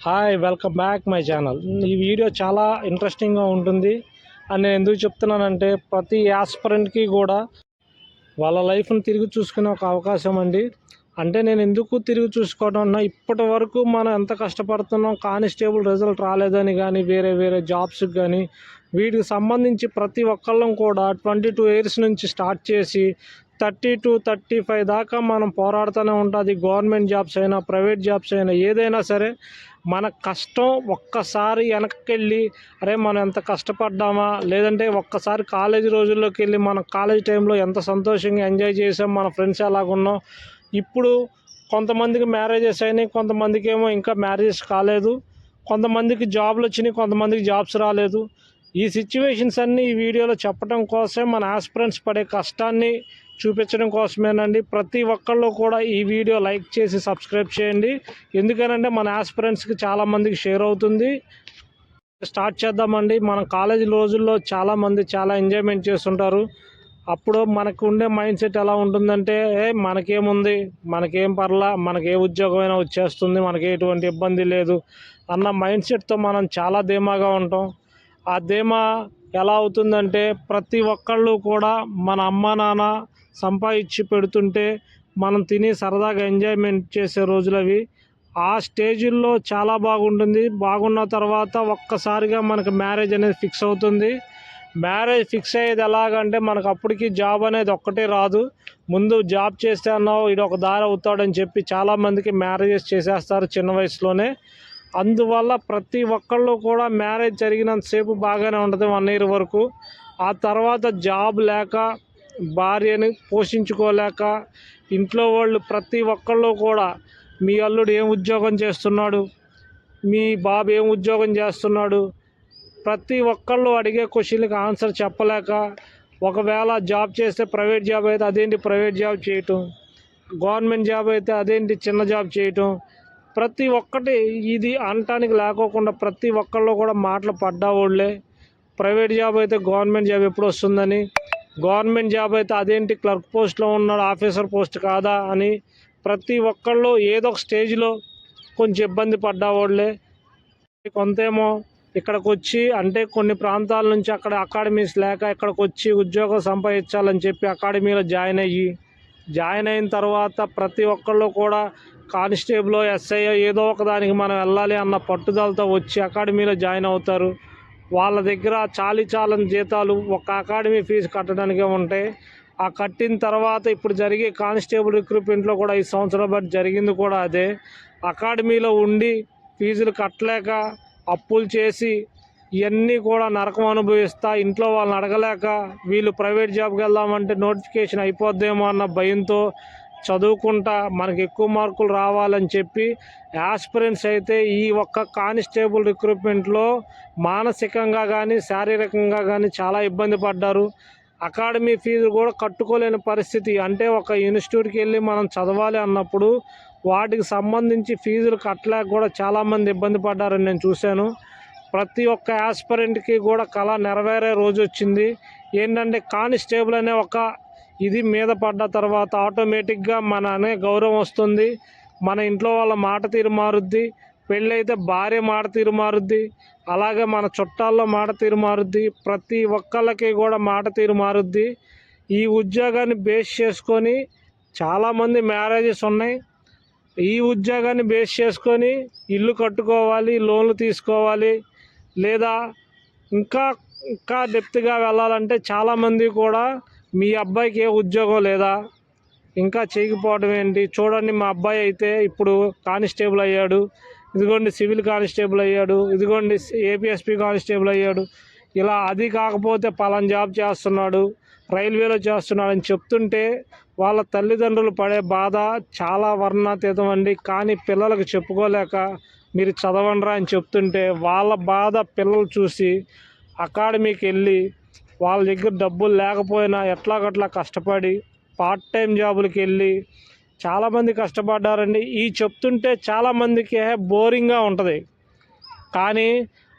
Hi welcome back my channel. ఈ video చాలా ఇంట్రెస్టింగ్గా ఉంటుంది అని నేను ఎందుకు చెప్తున్నానంటే ప్రతి యాస్పిరెంట్కి కూడా వాళ్ళ లైఫ్ని తిరిగి చూసుకునే ఒక అవకాశం అండి. అంటే నేను ఎందుకు తిరిగి చూసుకోవడం అన్నా, ఇప్పటి వరకు మనం ఎంత కష్టపడుతున్నాం, కానిస్టేబుల్ రిజల్ట్ రాలేదని కానీ వేరే వేరే జాబ్స్కి కానీ వీటికి సంబంధించి ప్రతి ఒక్కళ్ళం కూడా 22 ఇయర్స్ నుంచి స్టార్ట్ చేసి 30 to 35 దాకా మనం పోరాడుతూనే ఉంటుంది. గవర్నమెంట్ జాబ్స్ అయినా ప్రైవేట్ జాబ్స్ అయినా ఏదైనా సరే మన కష్టం ఒక్కసారి వెనక్కి అరే మనం ఎంత కష్టపడ్డామా, లేదంటే ఒక్కసారి కాలేజీ రోజుల్లోకి వెళ్ళి మన కాలేజ్ టైంలో ఎంత సంతోషంగా ఎంజాయ్ చేసాం, మన ఫ్రెండ్స్ ఎలాగున్నాం. ఇప్పుడు కొంతమందికి మ్యారేజెస్ అయినాయి, కొంతమందికి ఏమో ఇంకా మ్యారేజెస్ కాలేదు, కొంతమందికి జాబ్లు వచ్చినాయి, కొంతమందికి జాబ్స్ రాలేదు. ఈ సిచ్యువేషన్స్ అన్నీ ఈ వీడియోలో చెప్పడం కోసం, మన ఆస్పిరెంట్స్ పడే కష్టాన్ని చూపించడం కోసమేనండి. ప్రతి ఒక్కళ్ళు కూడా ఈ వీడియో లైక్ చేసి సబ్స్క్రైబ్ చేయండి. ఎందుకనంటే మన ఆస్పిరెంట్స్కి చాలామందికి షేర్ అవుతుంది. స్టార్ట్ చేద్దామండి. మన కాలేజీ రోజుల్లో చాలామంది చాలా ఎంజాయ్మెంట్ చేస్తుంటారు. అప్పుడు మనకు ఉండే మైండ్ సెట్ ఎలా ఉంటుందంటే, మనకేముంది, మనకేం పర్లా, మనకే ఉద్యోగమైనా వచ్చేస్తుంది, మనకి ఎటువంటి ఇబ్బంది లేదు అన్న మైండ్ సెట్తో మనం చాలా ధీమాగా ఉంటాం. ఆ ధీమా ఎలా అవుతుందంటే, ప్రతి ఒక్కళ్ళు కూడా మన అమ్మ నాన్న సంపాదించి పెడుతుంటే మనం తిని సరదాగా ఎంజాయ్మెంట్ చేసే రోజులు అవి. ఆ స్టేజ్ల్లో చాలా బాగుంటుంది. బాగున్న తర్వాత ఒక్కసారిగా మనకు మ్యారేజ్ అనేది ఫిక్స్ అవుతుంది. మ్యారేజ్ ఫిక్స్ అయ్యేది ఎలాగంటే, మనకు అప్పటికి జాబ్ అనేది ఒక్కటే రాదు. ముందు జాబ్ చేస్తే అన్నావు ఇది ఒక దారి అవుతాడని చెప్పి చాలామందికి మ్యారేజెస్ చేసేస్తారు చిన్న వయసులోనే. అందువల్ల ప్రతి ఒక్కళ్ళు కూడా మ్యారేజ్ జరిగినంతసేపు బాగానే ఉంటుంది 1 year వరకు. ఆ తర్వాత జాబ్ లేక, భార్యని పోషించుకోలేక, ఇంట్లో వాళ్ళు ప్రతి ఒక్కళ్ళు కూడా మీ అల్లుడు ఏం ఉద్యోగం చేస్తున్నాడు, మీ బాబు ఏం ఉద్యోగం చేస్తున్నాడు, ప్రతి ఒక్కళ్ళు అడిగే క్వశ్చన్కి ఆన్సర్ చెప్పలేక, ఒకవేళ జాబ్ చేస్తే ప్రైవేట్ జాబ్ అయితే అదేంటి ప్రైవేట్ జాబ్ చేయటం, గవర్నమెంట్ జాబ్ అయితే అదేంటి చిన్న జాబ్ చేయటం, ప్రతి ఒక్కటి ఇది అనటానికి లేకోకుండా ప్రతి ఒక్కళ్ళు కూడా మాటలు పడ్డావాళ్ళే. ప్రైవేట్ జాబ్ అయితే గవర్నమెంట్ జాబ్ ఎప్పుడు వస్తుందని, గవర్నమెంట్ జాబ్ అయితే అదేంటి క్లర్క్ పోస్ట్లో ఉన్నాడు ఆఫీసర్ పోస్ట్ కాదా అని ప్రతి ఒక్కళ్ళు ఏదో ఒక స్టేజ్లో కొంచెం ఇబ్బంది పడ్డావాళ్ళే. కొంతేమో ఇక్కడికి వచ్చి, అంటే కొన్ని ప్రాంతాల నుంచి అక్కడ అకాడమీస్ లేక ఇక్కడికి వచ్చి ఉద్యోగం సంపాదించాలని చెప్పి అకాడమీలో జాయిన్ అయిన తర్వాత ప్రతి ఒక్కళ్ళు కూడా కానిస్టేబుల్, ఎస్ఐ ఏదో ఒక దానికి మనం వెళ్ళాలి అన్న పట్టుదలతో వచ్చి అకాడమీలో జాయిన్ అవుతారు. వాళ్ళ దగ్గర చాలని జీతాలు ఒక అకాడమీ ఫీజు కట్టడానికే ఉంటాయి. ఆ కట్టిన తర్వాత ఇప్పుడు జరిగే కానిస్టేబుల్ రిక్రూట్మెంట్లో కూడా 5 సంవత్సరాల బట్టి జరిగింది కూడా అదే. అకాడమీలో ఉండి ఫీజులు కట్టలేక అప్పులు చేసి ఇవన్నీ కూడా నరకం అనుభవిస్తా, ఇంట్లో వాళ్ళని అడగలేక వీళ్ళు ప్రైవేట్ జాబ్కి వెళ్దామంటే నోటిఫికేషన్ అయిపోద్దేమో అన్న భయంతో చదువుకుంటా మనకి ఎక్కువ మార్కులు రావాలని చెప్పి యాస్పిరెంట్స్ అయితే ఈ ఒక్క కానిస్టేబుల్ రిక్రూట్మెంట్లో మానసికంగా కానీ శారీరకంగా కానీ చాలా ఇబ్బంది పడ్డారు. అకాడమీ ఫీజు కూడా కట్టుకోలేని పరిస్థితి. అంటే ఒక ఇన్స్టిట్యూట్కి వెళ్ళి మనం చదవాలి అన్నప్పుడు వాటికి సంబంధించి ఫీజులు కట్టలేక కూడా చాలామంది ఇబ్బంది పడ్డారని నేను చూశాను. ప్రతి ఒక్క యాస్పిరెంట్కి కూడా కళ నెరవేరే రోజు వచ్చింది. ఏంటంటే కానిస్టేబుల్ అనే ఒక ఇది మీద పడ్డ తర్వాత ఆటోమేటిక్గా మన అనే గౌరవం వస్తుంది. మన ఇంట్లో వాళ్ళ మాట తీరు మారుద్ది, పెళ్ళైతే భార్య మాట తీరు మారుద్ది, అలాగే మన చుట్టాల్లో మాట తీరు మారుద్ది, ప్రతి ఒక్కళ్ళకి కూడా మాట తీరు మారుద్ది. ఈ ఉద్యోగాన్ని బేస్ చేసుకొని చాలామంది మ్యారేజెస్ ఉన్నాయి. ఈ ఉద్యోగాన్ని బేస్ చేసుకొని ఇల్లు కట్టుకోవాలి, లోన్లు తీసుకోవాలి, లేదా ఇంకా ఇంకా డెప్త్గా వెళ్ళాలంటే చాలామంది కూడా మీ అబ్బాయికి ఏ ఉద్యోగం లేదా, ఇంకా చేయకపోవడం ఏంటి, చూడండి మా అబ్బాయి అయితే ఇప్పుడు కానిస్టేబుల్ అయ్యాడు, ఇదిగోండి సివిల్ కానిస్టేబుల్ అయ్యాడు, ఇదిగోండి ఏపీఎస్పీ కానిస్టేబుల్ అయ్యాడు, ఇలా అది కాకపోతే పలానా జాబ్ చేస్తున్నాడు, రైల్వేలో చేస్తున్నాడు అని చెప్తుంటే వాళ్ళ తల్లిదండ్రులు పడే బాధ చాలా వర్ణాతీతం అండి. కానీ పిల్లలకు చెప్పుకోలేక మీరు చదవండిరా అని చెప్తుంటే వాళ్ళ బాధ పిల్లలు చూసి అకాడమీకి వెళ్ళి వాళ్ళ దగ్గర డబ్బులు లేకపోయినా ఎట్లాగట్లా కష్టపడి పార్ట్ టైం జాబులకి వెళ్ళి చాలామంది కష్టపడ్డారండి. ఈ చెప్తుంటే చాలామందికి బోరింగ్గా ఉంటుంది, కానీ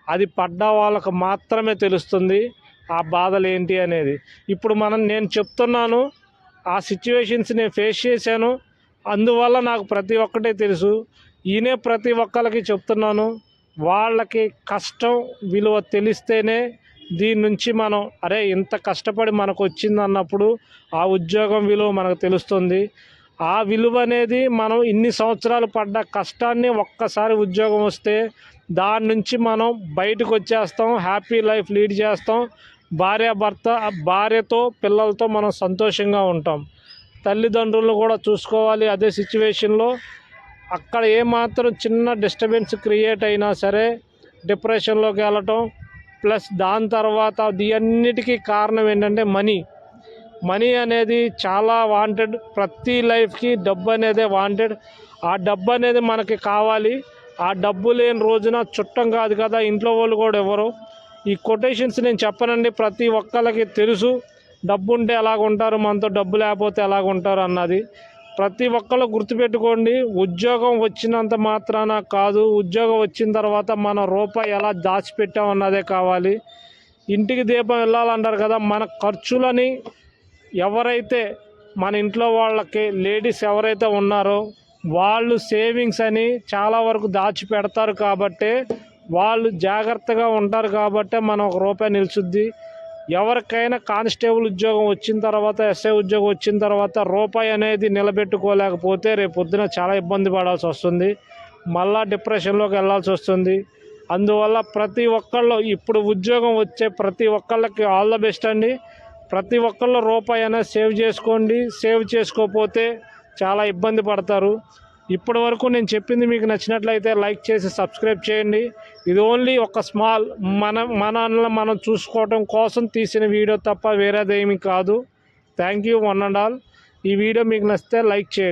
అది పడ్డ వాళ్ళకు మాత్రమే తెలుస్తుంది ఆ బాధలు ఏంటి అనేది. ఇప్పుడు నేను చెప్తున్నాను, ఆ సిచ్యువేషన్స్ నేను ఫేస్ చేశాను, అందువల్ల నాకు ప్రతి ఒక్కటే తెలుసు. ఈయనే ప్రతి ఒక్కరికి చెప్తున్నాను, వాళ్ళకి కష్టం విలువ తెలిస్తేనే దీని నుంచి మనం అరే ఇంత కష్టపడి మనకు వచ్చింది అన్నప్పుడు ఆ ఉద్యోగం విలువ మనకు తెలుస్తుంది. ఆ విలువ అనేది మనం ఇన్ని సంవత్సరాలు పడ్డ కష్టాన్ని ఒక్కసారి ఉద్యోగం వస్తే దాని నుంచి మనం బయటకు వచ్చేస్తాం, హ్యాపీ లైఫ్ లీడ్ చేస్తాం. భార్యతో పిల్లలతో మనం సంతోషంగా ఉంటాం. తల్లిదండ్రులను కూడా చూసుకోవాలి. అదే సిచ్యువేషన్లో అక్కడ ఏమాత్రం చిన్న డిస్టర్బెన్స్ క్రియేట్ అయినా సరే డిప్రెషన్లోకి వెళ్ళటం, ప్లస్ దాని తర్వాత అన్నిటికీ కారణం ఏంటంటే మనీ అనేది చాలా వాంటెడ్. ప్రతి లైఫ్కి డబ్బు అనేది వాంటెడ్. ఆ డబ్బు అనేది మనకి కావాలి. ఆ డబ్బు లేని రోజున చుట్టం కాదు కదా, ఇంట్లో వాళ్ళు కూడా ఎవరు. ఈ కొటేషన్స్ నేను చెప్పనండి, ప్రతి ఒక్కళ్ళకి తెలుసు. డబ్బు ఉంటే ఎలాగుంటారు, మనతో డబ్బు లేకపోతే ఎలాగుంటారు అన్నది. ప్రతి ఒక్కళ్ళు గుర్తుపెట్టుకోండి, ఉద్యోగం వచ్చినంత మాత్రాన కాదు, ఉద్యోగం వచ్చిన తర్వాత మన రూపాయి ఎలా దాచిపెట్టామన్నదే కావాలి. ఇంటికి దీపం వెళ్ళాలంటారు కదా, మన ఖర్చులని ఎవరైతే మన ఇంట్లో వాళ్ళకి లేడీస్ ఎవరైతే ఉన్నారో వాళ్ళు సేవింగ్స్ అని చాలా వరకు దాచిపెడతారు కాబట్టే, వాళ్ళు జాగ్రత్తగా ఉంటారు కాబట్టే మనం ఒక రూపాయి నిలుచుద్ది. ఎవరికైనా కానిస్టేబుల్ ఉద్యోగం వచ్చిన తర్వాత, ఎస్ఐ ఉద్యోగం వచ్చిన తర్వాత రూపాయి అనేది నిలబెట్టుకోలేకపోతే రేపు పొద్దున చాలా ఇబ్బంది పడాల్సి వస్తుంది, మళ్ళా డిప్రెషన్లోకి వెళ్ళాల్సి వస్తుంది. అందువల్ల ప్రతి ఒక్కళ్ళు ఇప్పుడు ఉద్యోగం వచ్చే ప్రతి ఒక్కళ్ళకి ఆల్ ద బెస్ట్ అండి. ప్రతి ఒక్కళ్ళు రూపాయి అనేది సేవ్ చేసుకోండి. సేవ్ చేసుకోకపోతే చాలా ఇబ్బంది పడతారు. ఇప్పటి వరకు నేను చెప్పింది మీకు నచ్చినట్లయితే లైక్ చేసి సబ్స్క్రైబ్ చేయండి. ఇది ఓన్లీ ఒక స్మాల్ మనం చూసుకోవటం కోసం తీసిన వీడియో తప్ప వేరేదేమీ కాదు. Thank you one and all. ఈ వీడియో మీకు నచ్చితే లైక్ చేయండి.